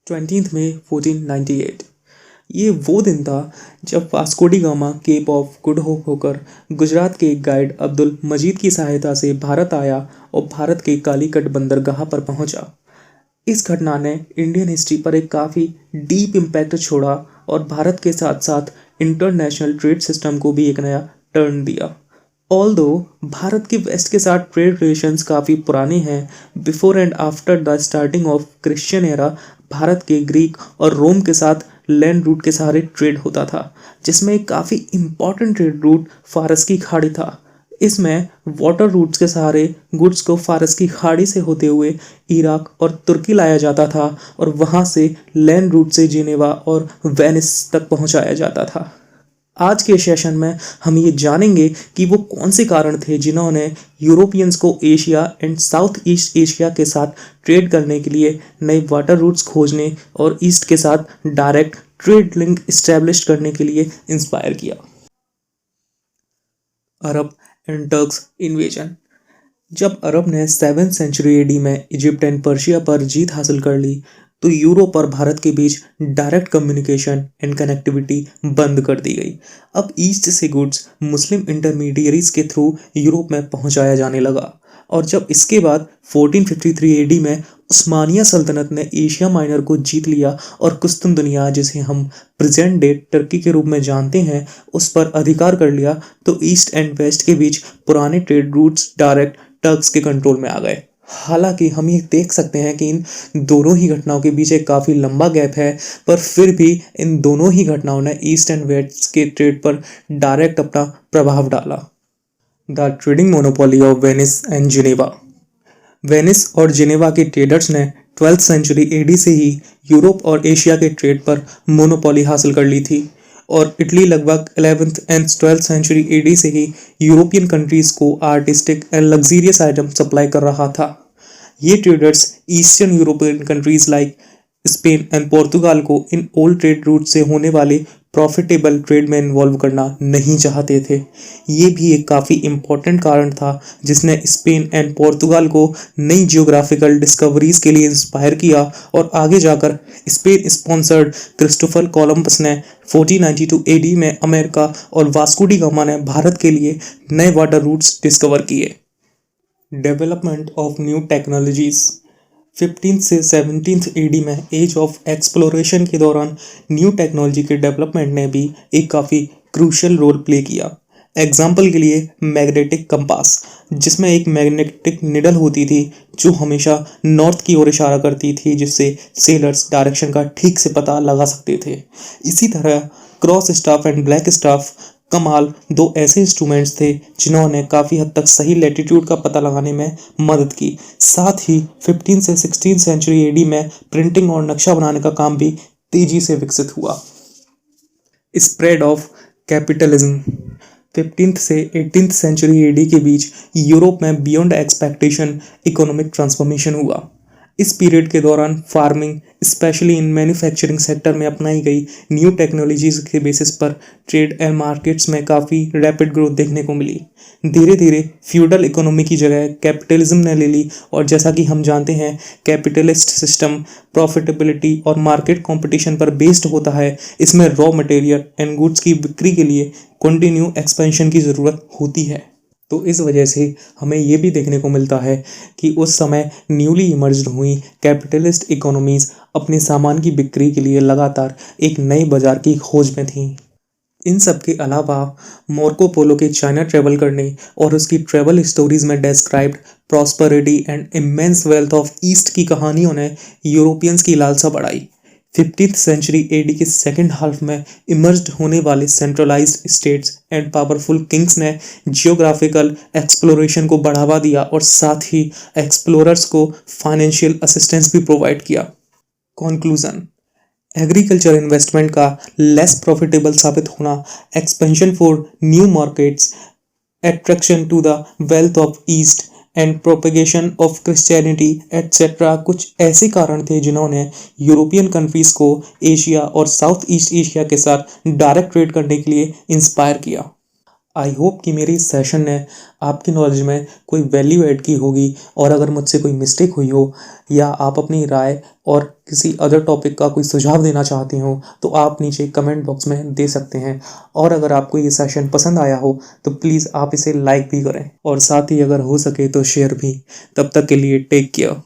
20 मई 1498। ये वो दिन था जब Vasco da Gama Cape of Good Hope होकर गुजरात के एक गाइड अब्दुल मजीद की सहायता से भारत आया और भारत के कालीकट बंदरगाह पर पहुंचा। इस घटना ने इंडियन हिस्ट्री पर एक काफ़ी डीप इम्पैक्ट छोड़ा और भारत के साथ साथ इंटरनेशनल ट्रेड सिस्टम को भी एक नया टर्न दिया। ऑल्दो भारत के वेस्ट के साथ ट्रेड रिलेशंस काफ़ी पुराने हैं, before and after the starting of Christian era Bharat के ग्रीक और रोम के साथ लैंड रूट के सहारे ट्रेड होता था, जिसमें एक काफ़ी इम्पॉर्टेंट ट्रेड रूट फारस की खाड़ी था। इसमें वाटर रूट्स के सहारे गुड्स को फारस की खाड़ी से होते हुए इराक और तुर्की लाया जाता था और वहाँ से लैंड रूट से जिनेवा और वेनिस तक पहुँचाया जाता था। आज के सेशन में हम ये जानेंगे कि वो कौन से कारण थे जिन्होंने यूरोपियंस को Asia and south east Asia के साथ ट्रेड करने के लिए नए वाटर रूट्स खोजने और ईस्ट के साथ डायरेक्ट ट्रेड लिंक इस्टेब्लिश करने के लिए इंस्पायर किया। Arab and Turks invasion. जब अरब ने 7th सेंचुरी एडी में इजिप्ट एंड पर्शिया पर जीत हासिल कर ली तो यूरोप और भारत के बीच डायरेक्ट कम्युनिकेशन एंड कनेक्टिविटी बंद कर दी गई। अब ईस्ट से गुड्स मुस्लिम इंटरमीडियरीज के थ्रू यूरोप में पहुंचाया जाने लगा और जब इसके बाद 1453 एडी में उस्मानिया सल्तनत ने एशिया माइनर को जीत लिया और कुस्तुम दुनिया, जिसे हम प्रेजेंट डे टर्की के रूप में जानते हैं, उस पर अधिकार कर लिया तो ईस्ट एंड वेस्ट के बीच पुराने ट्रेड रूट्स डायरेक्ट टर्क्स के कंट्रोल में आ गए। हालांकि हम ये देख सकते हैं कि इन दोनों ही घटनाओं के बीच एक काफ़ी लंबा गैप है, पर फिर भी इन दोनों ही घटनाओं ने ईस्ट एंड वेस्ट के ट्रेड पर डायरेक्ट अपना प्रभाव डाला। The trading monopoly of Venice and Geneva. Venice और जिनेवा के ट्रेडर्स ने 12th सेंचुरी एडी से ही यूरोप और एशिया के ट्रेड पर मोनोपोली हासिल कर ली थी और इटली लगभग 11th and 12th century AD से ही यूरोपियन कंट्रीज को artistic and luxurious item supply कर रहा था। ये traders eastern European countries like Spain and Portugal को इन ओल्ड ट्रेड रूट से होने वाले प्रॉफिटेबल ट्रेड में इन्वॉल्व करना नहीं चाहते थे। ये भी एक काफ़ी इम्पोर्टेंट कारण था जिसने स्पेन एंड पोर्तुगाल को नई जियोग्राफिकल डिस्कवरीज के लिए इंस्पायर किया और आगे जाकर स्पेन स्पॉन्सर्ड क्रिस्टोफर कोलंबस ने 1492 एडी में अमेरिका और वास्को डी गामा ने भारत के लिए नए वाटर रूट्स डिस्कवर किए। Development of new technologies. 15th से 17th एडी में एज ऑफ एक्सप्लोरेशन के दौरान न्यू टेक्नोलॉजी के डेवलपमेंट ने भी एक काफ़ी क्रूशियल रोल प्ले किया। एग्जाम्पल के लिए मैग्नेटिक कंपास, जिसमें एक मैग्नेटिक निडल होती थी जो हमेशा नॉर्थ की ओर इशारा करती थी, जिससे सेलर्स डायरेक्शन का ठीक से पता लगा सकते थे। इसी तरह cross staff and black staff कमाल दो ऐसे इंस्ट्रूमेंट्स थे जिन्होंने काफ़ी हद तक सही लैटिट्यूड का पता लगाने में मदद की। साथ ही 15 से 16 सेंचुरी एडी में प्रिंटिंग और नक्शा बनाने का काम भी तेजी से विकसित हुआ। Spread of capitalism. 15th से 18th सेंचुरी एडी के बीच यूरोप में बियॉन्ड एक्सपेक्टेशन इकोनॉमिक ट्रांसफॉर्मेशन हुआ। इस पीरियड के दौरान farming specially in manufacturing sector में अपनाई गई न्यू टेक्नोलॉजीज के बेसिस पर ट्रेड एंड मार्केट्स में काफ़ी रैपिड ग्रोथ देखने को मिली। धीरे धीरे फ्यूडल इकोनॉमी की जगह कैपिटलिज्म ने ले ली और जैसा कि हम जानते हैं कैपिटलिस्ट सिस्टम प्रॉफिटेबिलिटी और मार्केट कंपटीशन पर बेस्ड होता है। इसमें रॉ मटेरियल एंड गुड्स की बिक्री के लिए कंटिन्यू एक्सपेंशन की ज़रूरत होती है। तो इस वजह से हमें ये भी देखने को मिलता है कि उस समय न्यूली इमर्ज्ड हुई कैपिटलिस्ट इकोनॉमीज़ अपने सामान की बिक्री के लिए लगातार एक नए बाज़ार की खोज में थीं। इन सब के अलावा मार्को पोलो के चाइना ट्रैवल करने और उसकी ट्रैवल स्टोरीज़ में described prosperity and immense wealth of East की कहानियों ने यूरोपियंस की लालसा बढ़ाई। 15th सेंचुरी एडी के सेकेंड हाफ में इमर्ज्ड होने वाले centralised states and powerful kings ने जियोग्राफिकल एक्सप्लोरेशन को बढ़ावा दिया और साथ ही एक्सप्लोरर्स को फाइनेंशियल असिस्टेंस भी प्रोवाइड किया। कंक्लूजन। एग्रीकल्चर इन्वेस्टमेंट का लेस प्रॉफिटेबल साबित होना, expansion for new markets, attraction to the wealth of east and propagation of Christianity etcetera कुछ ऐसे कारण थे जिन्होंने यूरोपियन कंट्रीज को एशिया और साउथ ईस्ट एशिया के साथ डायरेक्ट ट्रेड करने के लिए इंस्पायर किया। आई होप कि मेरी इस सेशन ने आपकी नॉलेज में कोई वैल्यू ऐड की होगी, और अगर मुझसे कोई मिस्टेक हुई हो या आप अपनी राय और किसी अदर टॉपिक का कोई सुझाव देना चाहते हो तो आप नीचे कमेंट बॉक्स में दे सकते हैं। और अगर आपको ये सेशन पसंद आया हो तो प्लीज़ आप इसे लाइक भी करें और साथ ही अगर हो सके तो शेयर भी। तब तक के लिए टेक केयर।